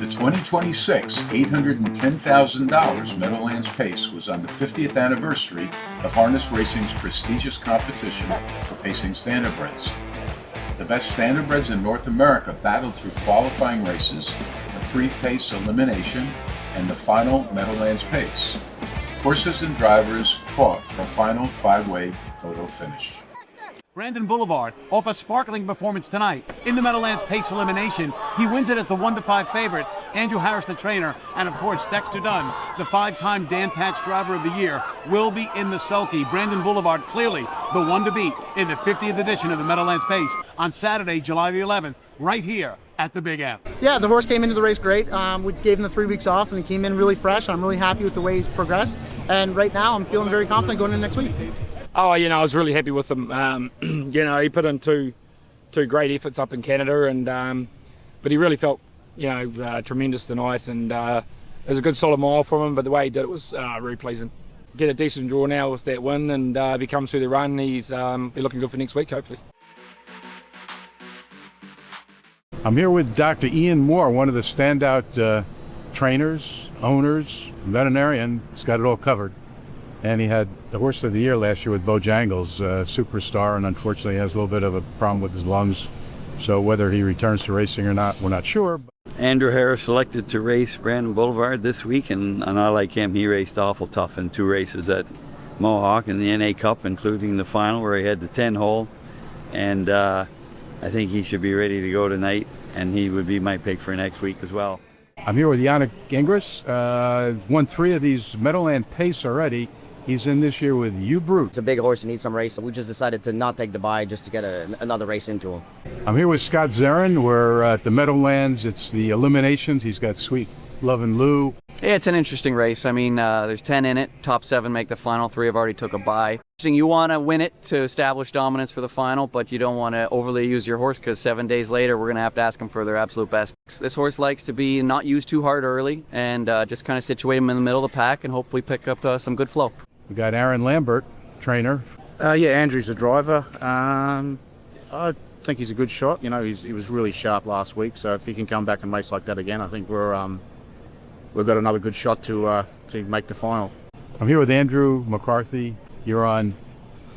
2026 $810,000 Meadowlands Pace was on the 50th anniversary of harness racing's prestigious competition for pacing standardbreds. The best standardbreds in North America battled through qualifying races, the pre-pace elimination, and the final Meadowlands Pace. Horses and drivers fought for a final five-way photo finish. Brandon Boulevard off a sparkling performance tonight in the Meadowlands Pace elimination. He wins it as the 1-5 favorite. Andrew Harris, the trainer, and of course Dexter Dunn, the 5-time Dan Patch Driver of the Year, will be in the sulky. Brandon Boulevard clearly the one to beat in the 50th edition of the Meadowlands Pace on Saturday, July the 11th, right here at the Big M. Yeah, the horse came into the race great. We gave him the 3 weeks off, and he came in really fresh. I'm really happy with the way he's progressed, and right now I'm feeling very confident going into next week. Oh, I was really happy with him. He put in two great efforts up in Canada, and but he really felt, tremendous tonight, and it was a good solid mile from him. But the way he did it was really pleasing. Get a decent draw now with that win, and if he comes through the run, he's be looking good for next week, hopefully. I'm here with Dr. Ian Moore, one of the standout trainers, owners, veterinarian. He's got it all covered. And he had the Horse of the Year last year with Bojangles, superstar, and unfortunately has a little bit of a problem with his lungs. So whether he returns to racing or not, we're not sure. Andrew Harris selected to race Brandon Boulevard this week, and I like him. He raced awful tough in 2 races at Mohawk in the NA Cup, including the final where he had the 10-hole. And I think he should be ready to go tonight, and he would be my pick for next week as well. I'm here with Yannick Gingras, won 3 of these Meadowlands Pace already. He's in this year with You Brute. It's a big horse and needs some race, so we just decided to not take the bye just to get another race into him. I'm here with Scott Zarin. We're at the Meadowlands. It's the eliminations. He's got Sweet Love and Lou. Yeah, it's an interesting race. I mean, there's 10 in it. Top 7 make the final. 3 have already took a bye. You want to win it to establish dominance for the final, but you don't want to overly use your horse because 7 days later we're going to have to ask him for their absolute best. This horse likes to be not used too hard early and just kind of situate him in the middle of the pack and hopefully pick up some good flow. We got Aaron Lambert, trainer. Andrew's a driver. I think he's a good shot. He was really sharp last week, so if he can come back and race like that again, I think we've got another good shot to make the final. I'm here with Andrew McCarthy. You're on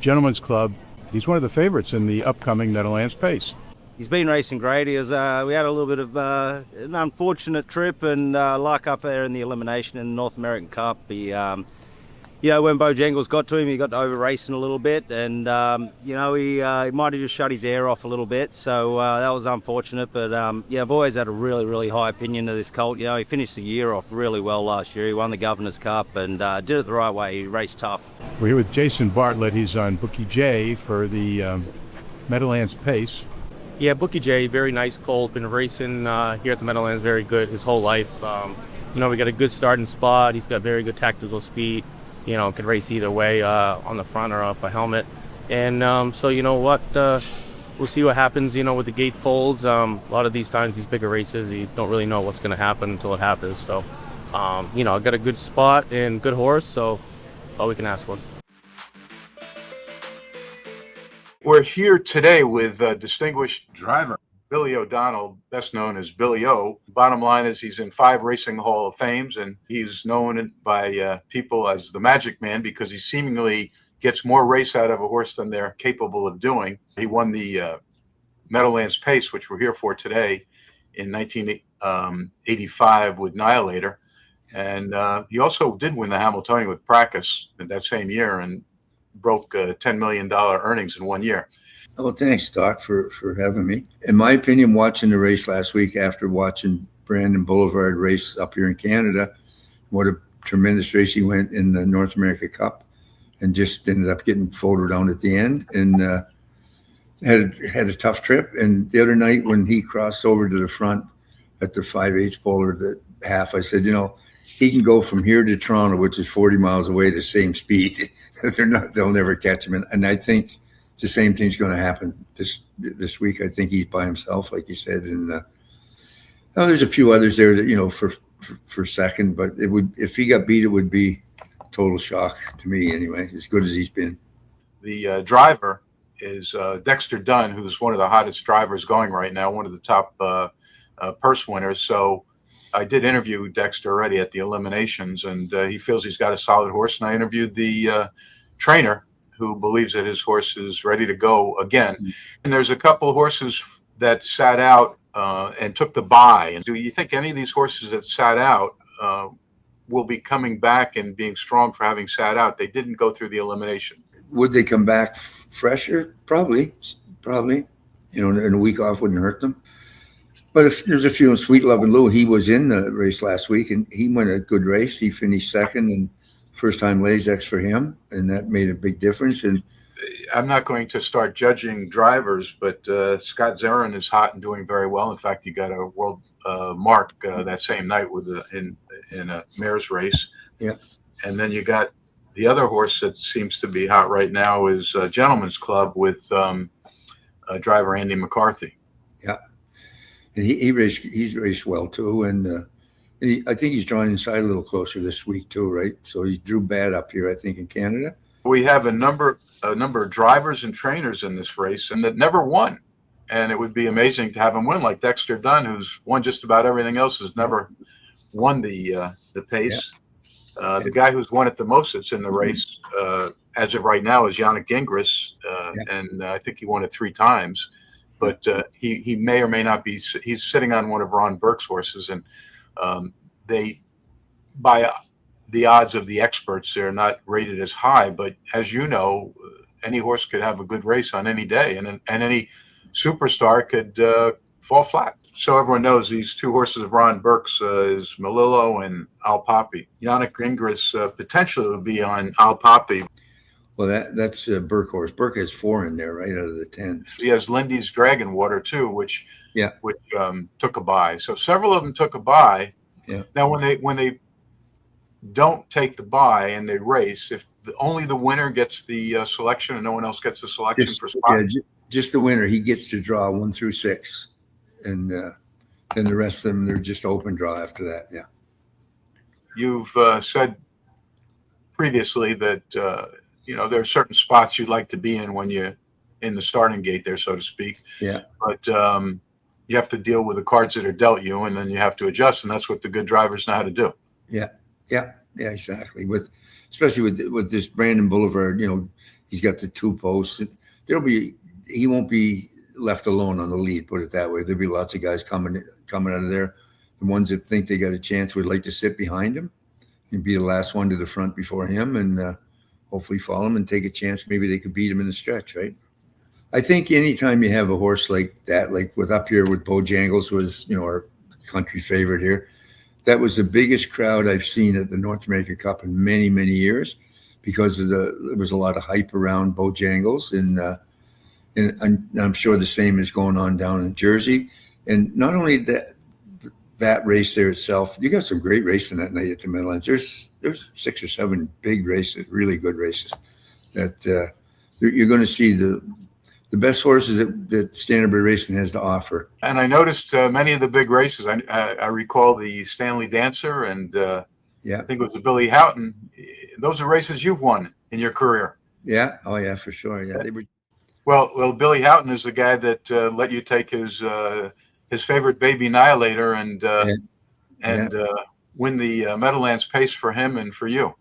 Gentleman's Club. He's one of the favorites in the upcoming Meadowlands Pace. He's been racing great. We had a little bit of an unfortunate trip and luck up there in the elimination in the North American Cup. When Bojangles got to him, he got to over racing a little bit, and he might have just shut his air off a little bit, so that was unfortunate. But I've always had a really, really high opinion of this colt. He finished the year off really well last year. He won the Governor's Cup and did it the right way. He raced tough. We're here with Jason Bartlett. He's on Bookie J for the Meadowlands Pace. Yeah, Bookie J, very nice colt. Been racing here at the Meadowlands, very good his whole life. We got a good starting spot. He's got very good tactical speed. Can race either way on the front or off a helmet. And we'll see what happens, with the gate folds. A lot of these times, these bigger races, you don't really know what's going to happen until it happens. So, I got a good spot and good horse, so all we can ask for. We're here today with distinguished driver Billy O'Donnell, best known as Billy O. Bottom line is he's in 5 Racing Hall of Fames, and he's known by people as the Magic Man because he seemingly gets more race out of a horse than they're capable of doing. He won the Meadowlands Pace, which we're here for today, in 1985 with Nihilator. And he also did win the Hamiltonian with Practice in that same year and broke $10 million earnings in 1 year. Well, thanks, Doc, for having me. In my opinion, watching the race last week after watching Brandon Boulevard race up here in Canada, what a tremendous race he went in the North America Cup and just ended up getting photoed down at the end and had a tough trip. And the other night when he crossed over to the front at the 5/8 pole or the half, I said, he can go from here to Toronto, which is 40 miles away, the same speed. They'll never catch him. And I think the same thing's going to happen this week. I think he's by himself, like you said, and there's a few others there that for second. But it would, if he got beat, it would be total shock to me anyway. As good as he's been. The driver is Dexter Dunn, who's one of the hottest drivers going right now, one of the top purse winners. So I did interview Dexter already at the eliminations, and he feels he's got a solid horse. And I interviewed the trainer, who believes that his horse is ready to go again. And there's a couple of horses that sat out and took the bye. And do you think any of these horses that sat out will be coming back and being strong for having sat out? They didn't go through the elimination. Would they come back fresher? Probably. You know, and a week off wouldn't hurt them. But if there's a few in Sweet Love and Lou, he was in the race last week and he won a good race. He finished second, and first time Lasix for him, and that made a big difference. And I'm not going to start judging drivers, but Scott Zarin is hot and doing very well. In fact, he got a world mark that same night with in a mare's race. Yeah. And then you got the other horse that seems to be hot right now is Gentleman's Club with driver Andy McCarthy. Yeah, and he's raced well too, and I think he's drawn inside a little closer this week too, right? So he drew bad up here, I think, in Canada. We have a number of drivers and trainers in this race, and that never won. And it would be amazing to have him win, like Dexter Dunn, who's won just about everything else, has never won the pace. Yeah. The guy who's won it the most that's in the race, as of right now, is Yannick Gingras, and I think he won it 3 times. But he may or may not be. He's sitting on one of Ron Burke's horses, and they, by the odds of the experts, they're not rated as high. But as you know, any horse could have a good race on any day, and any superstar could fall flat. So everyone knows these 2 horses of Ron Burke's is Melillo and Al Papi. Yannick Gingras potentially would be on Al Papi. Well, that's Burke horse. Burke has 4 in there, right, out of the 10. He has Lindy's Dragon Water too, which took a bye. So several of them took a bye. Yeah. Now, when they don't take the bye and they race, if only the winner gets the selection and no one else gets the selection for spot. Yeah, just the winner. He gets to draw 1 through 6, and then the rest of them, they're just open draw after that. Yeah. You've said previously that there are certain spots you'd like to be in when you're in the starting gate there, so to speak. Yeah. But you have to deal with the cards that are dealt you, and then you have to adjust, and that's what the good drivers know how to do. Yeah, exactly. Especially with this Brandon Boulevard, he's got the 2 posts. He won't be left alone on the lead, put it that way. There'll be lots of guys coming out of there. The ones that think they got a chance would like to sit behind him and be the last one to the front before him, and hopefully follow him and take a chance. Maybe they could beat him in the stretch, right? I think anytime you have a horse like that, like with up here with Bojangles was, our country favorite here, that was the biggest crowd I've seen at the North American Cup in many, many years, because there was a lot of hype around Bojangles, and I'm sure the same is going on down in Jersey. And not only that race there itself, you got some great racing that night at the Meadowlands. There's 6 or 7 big races, really good races, that you're going to see the best horses that Standardbred Racing has to offer. And I noticed many of the big races. I recall the Stanley Dancer, and I think it was the Billy Houghton. Those are races you've won in your career. Yeah. Oh yeah, for sure. Yeah. They were. Well, Billy Houghton is the guy that let you take his favorite baby Annihilator and win the Meadowlands Pace for him and for you.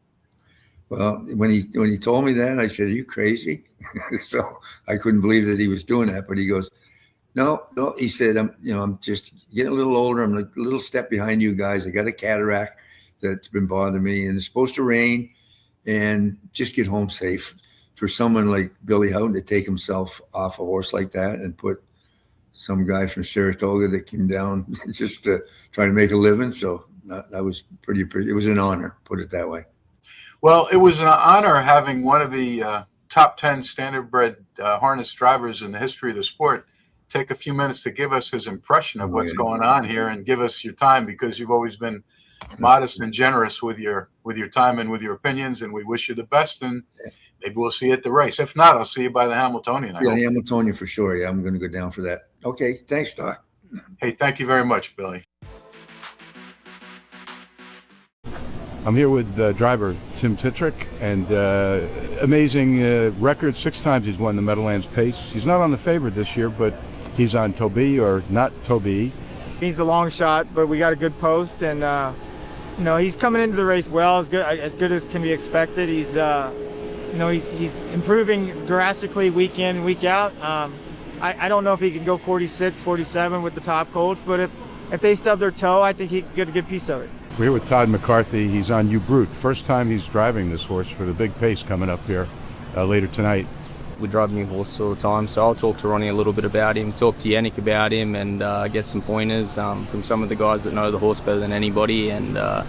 Well, when he told me that, I said, "Are you crazy?" So I couldn't believe that he was doing that. But he goes, "No." He said, I'm just getting a little older. I'm a little step behind you guys. I got a cataract that's been bothering me, and it's supposed to rain, and just get home safe." For someone like Billy Houghton to take himself off a horse like that and put some guy from Saratoga that came down just to try to make a living. So that was pretty. It was an honor, put it that way. Well, it was an honor having one of the top 10 standardbred harness drivers in the history of the sport take a few minutes to give us his impression of what's going on here, and give us your time, because you've always been modest and generous with your time and with your opinions, and we wish you the best, and maybe we'll see you at the race. If not, I'll see you by the Hamiltonian. Yeah, the Hamiltonian for sure. Yeah, I'm going to go down for that. Okay, thanks, Doc. Hey, thank you very much, Billy. I'm here with driver Tim Titrick, and amazing record. 6 times he's won the Meadowlands Pace. He's not on the favorite this year, but he's on Toby or not Toby. He's a long shot, but we got a good post, and you know, he's coming into the race well, as good as can be expected. He's you know, he's improving drastically week in and week out. I don't know if he can go 46, 47 with the top colts, but if they stub their toe, I think he can get a good piece of it. We're here with Todd McCarthy. He's on U-Brute. First time he's driving this horse for the big pace coming up here later tonight. We drive new horses all the time, so I'll talk to Ronnie a little bit about him, talk to Yannick about him, and get some pointers from some of the guys that know the horse better than anybody. And I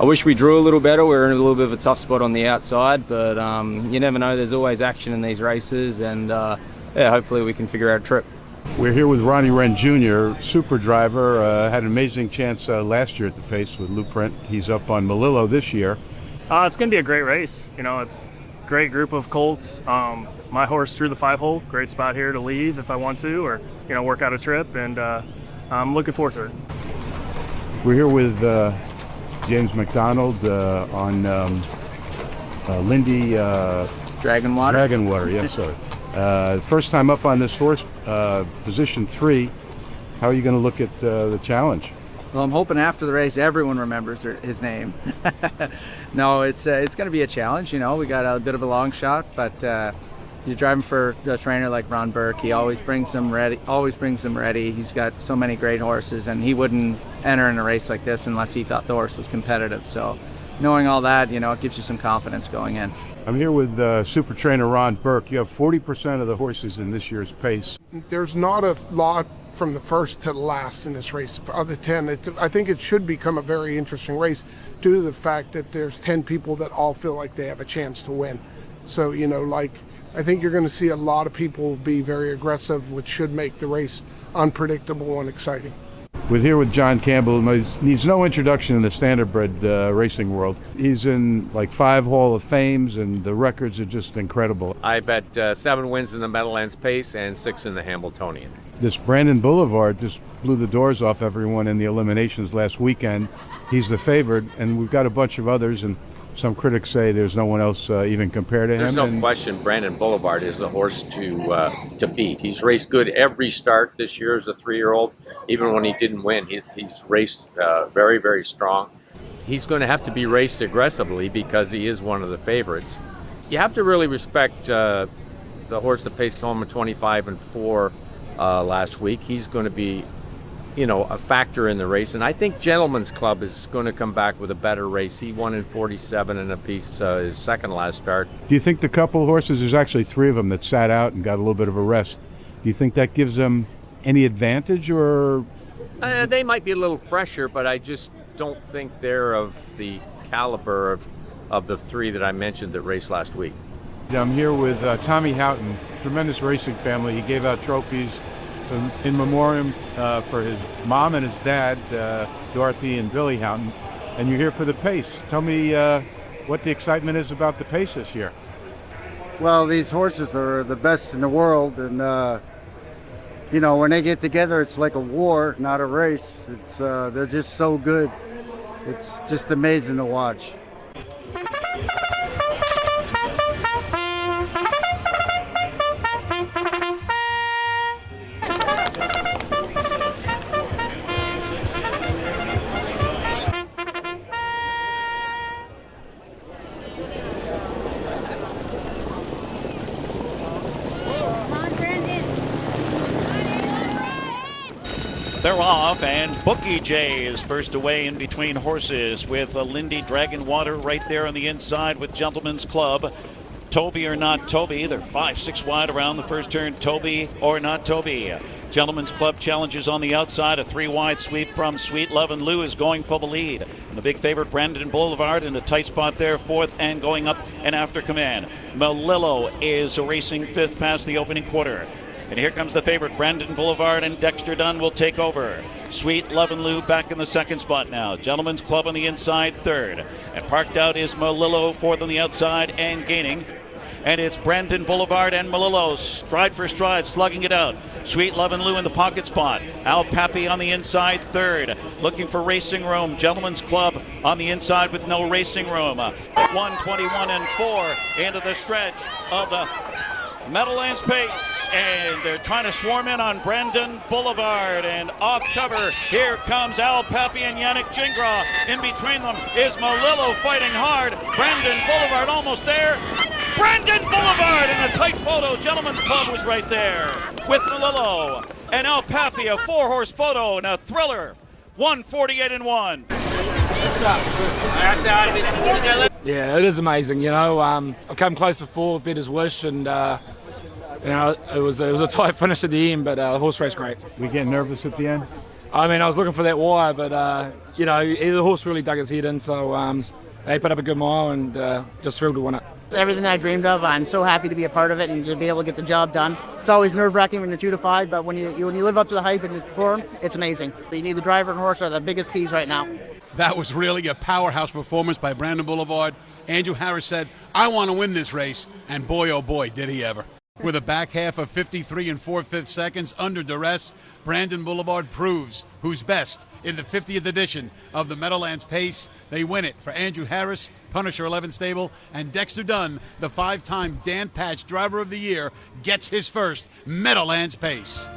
wish we drew a little better. We're in a little bit of a tough spot on the outside, but you never know. There's always action in these races, and yeah, hopefully we can figure out a trip. We're here with Ronnie Wren Jr., super driver, had an amazing chance last year at the Pace with Blueprint. He's up on Melillo this year. It's going to be a great race. You know, it's a great group of colts. My horse drew the 5-hole. Great spot here to leave if I want to, or you know, work out a trip, and I'm looking forward to it. We're here with James McDonald on Lindy Dragonwater. Yes, sir. First time up on this horse, position 3. How are you going to look at the challenge? Well, I'm hoping after the race everyone remembers his name. No, it's going to be a challenge. You know, we got a bit of a long shot, but you're driving for a trainer like Ron Burke. He always brings them ready. He's got so many great horses, and he wouldn't enter in a race like this unless he thought the horse was competitive. So knowing all that, you know, it gives you some confidence going in. I'm here with super trainer Ron Burke. You have 40% of the horses in this year's Pace. There's not a lot from the first to the last in this race. Of the 10, I think it should become a very interesting race due to the fact that there's 10 people that all feel like they have a chance to win. So, you know, like, I think you're going to see a lot of people be very aggressive, which should make the race unpredictable and exciting. We're here with John Campbell, who needs no introduction in the standardbred racing world. He's in like 5 Hall of Fames, and the records are just incredible. I bet 7 wins in the Meadowlands Pace and 6 in the Hamiltonian. This Brandon Boulevard just blew the doors off everyone in the eliminations last weekend. He's the favorite, and we've got a bunch of others, and some critics say there's no one else even compared to him. There's no question Brandon Boulevard is the horse to beat. He's raced good every start this year as a 3-year-old. Even when he didn't win, he's raced very, very strong. He's going to have to be raced aggressively because he is one of the favorites. You have to really respect the horse that paced home at 25-4 last week. He's going to be, you know, a factor in the race, and I think Gentleman's Club is going to come back with a better race. He won in 47 and a piece his second last start. Do you think the couple horses, there's actually 3 of them that sat out and got a little bit of a rest, do you think that gives them any advantage, or? They might be a little fresher, but I just don't think they're of the caliber of the 3 that I mentioned that raced last week. Yeah, I'm here with Tommy Houghton, tremendous racing family. He gave out trophies in memoriam for his mom and his dad, Dorothy and Billy Houghton, and you're here for the Pace. Tell me what the excitement is about the Pace this year. Well, these horses are the best in the world, and you know, when they get together, it's like a war, not a race. It's they're just so good. It's just amazing to watch. They're off, and Bookie J is first away in between horses with Lindy Dragonwater right there on the inside with Gentleman's Club. Toby or not Toby, they're 5-6 wide around the first turn. Toby or not Toby. Gentleman's Club challenges on the outside. A 3-wide sweep from Sweet Love and Lou is going for the lead. And the big favorite Brandon Boulevard in a tight spot there, 4th, and going up and after command. Melillo is racing 5th past the opening quarter. And here comes the favorite, Brandon Boulevard, and Dexter Dunn will take over. Sweet Love and Lou back in the 2nd spot now. Gentleman's Club on the inside, 3rd. And parked out is Melillo, 4th on the outside and gaining. And it's Brandon Boulevard and Melillo, stride for stride, slugging it out. Sweet Love and Lou in the pocket spot. Al Pappy on the inside, 3rd. Looking for racing room. Gentleman's Club on the inside with no racing room. 1:21 and 4 into the stretch of the Meadowlands Pace, and they're trying to swarm in on Brandon Boulevard, and off cover, here comes Al Pappy and Yannick Gingras. In between them is Malillo fighting hard. Brandon Boulevard almost there. Brandon Boulevard in a tight photo. Gentlemen's Club was right there with Malillo and Al Pappy, a 4-horse photo and a thriller. 148-1. Yeah, it is amazing. You know, I've come close before, bet his wish, and you know, it was a tight finish at the end, but the horse raced great. We get nervous at the end? I mean, I was looking for that wire, but you know, the horse really dug his head in, so they put up a good mile, and just thrilled to win it. It's everything I dreamed of. I'm so happy to be a part of it and to be able to get the job done. It's always nerve-wracking when you're 2 to 5, but when you live up to the hype and you perform, it's amazing. You need the driver and horse are the biggest keys right now. That was really a powerhouse performance by Brandon Boulevard. Andrew Harris said, "I want to win this race," and boy, oh boy, did he ever. With a back half of 53 and 4/5 seconds under duress, Brandon Boulevard proves who's best in the 50th edition of the Meadowlands Pace. They win it for Andrew Harris, Punisher 11 stable, and Dexter Dunn, the 5-time Dan Patch Driver of the Year, gets his first Meadowlands Pace.